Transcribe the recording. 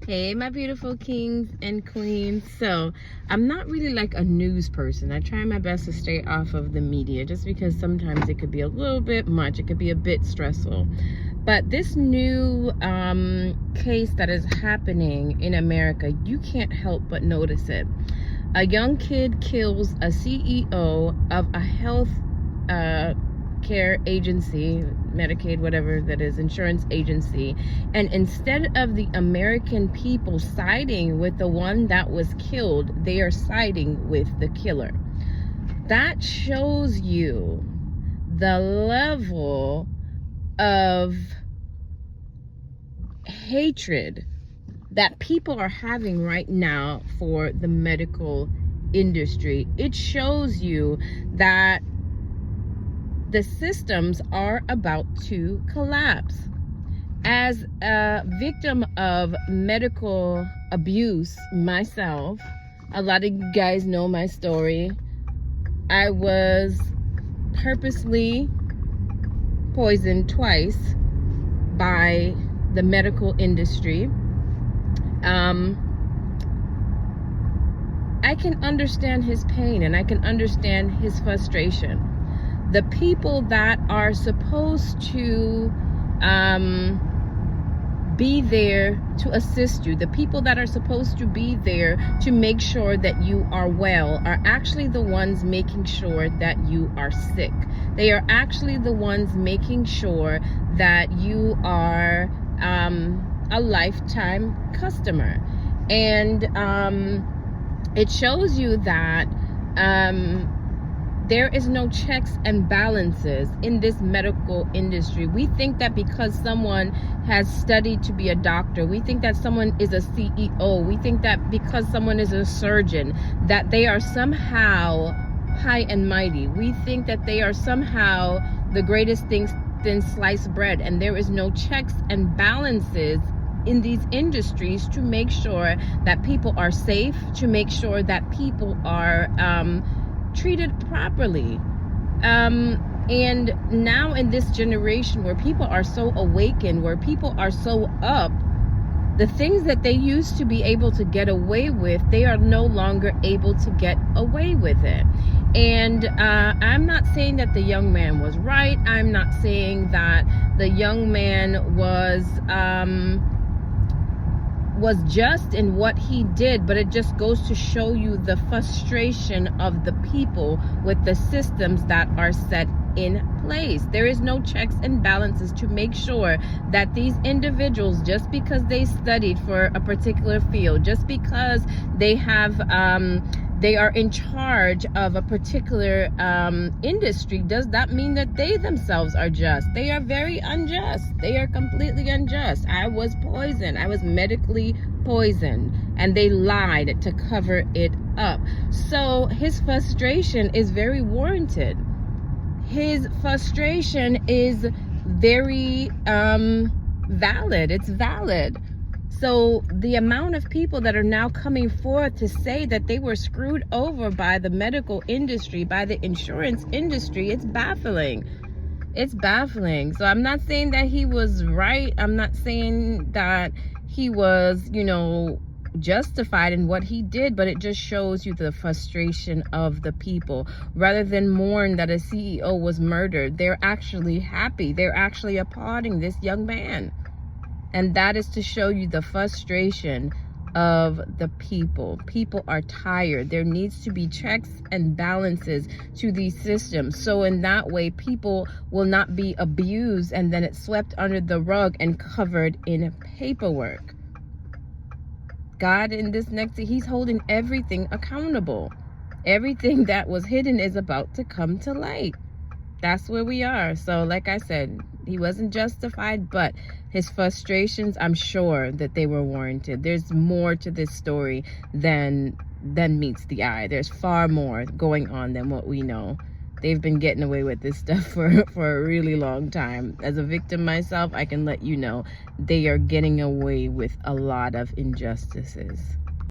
Hey, my beautiful kings and queens. So, I'm not really like a news person. I try my best to stay off of the media just because sometimes it could be a little bit much. It could be a bit stressful. But this new case that is happening in America, you can't help but notice it. A young kid kills a CEO of a health care agency, Medicaid, whatever that is, insurance agency, and instead of the American people siding with the one that was killed, they are siding with the killer. That shows you the level of hatred that people are having right now for the medical industry. It shows you that the systems are about to collapse. As a victim of medical abuse myself, a lot of you guys know my story. I was purposely poisoned twice by the medical industry. I can understand his pain and I can understand his frustration. The people that are supposed to be there to assist you, the people that are supposed to be there to make sure that you are well, are actually the ones making sure that you are sick. They are actually the ones making sure that you are a lifetime customer. And it shows you that there is no checks and balances in this medical industry. We think that because someone has studied to be a doctor, we think that someone is a CEO, we think that because someone is a surgeon, that they are somehow high and mighty. We think that they are somehow the greatest thing since sliced bread, and there is no checks and balances in these industries to make sure that people are safe, to make sure that people are treated properly. And now in this generation where people are so awakened, where people are so up, the things that they used to be able to get away with, they are no longer able to get away with it. And I'm not saying that the young man was right. I'm not saying that the young man was just in what he did, but it just goes to show you the frustration of the people with the systems that are set in place. There is no checks and balances to make sure that these individuals, just because they studied for a particular field, just because they have they are in charge of a particular industry, does that mean that they themselves are just. They are very unjust. They are completely unjust. I was poisoned. I was medically poisoned, and they lied to cover it up. So his frustration is very warranted. His frustration is very valid. It's valid. So the amount of people that are now coming forth to say that they were screwed over by the medical industry, by the insurance industry, it's baffling. It's baffling. So I'm not saying that he was right. I'm not saying that he was, justified in what he did, but it just shows you the frustration of the people. Rather than mourn that a CEO was murdered, they're actually happy. They're actually applauding this young man. And that is to show you the frustration of the people. People are tired. There needs to be checks and balances to these systems. So in that way, people will not be abused and then it's swept under the rug and covered in paperwork. God in this next, he's holding everything accountable. Everything that was hidden is about to come to light. That's where we are. So like I said, he wasn't justified, but his frustrations, I'm sure that they were warranted. There's more to this story than meets the eye. There's far more going on than what we know. They've been getting away with this stuff for a really long time. As a victim myself, I can let you know they are getting away with a lot of injustices.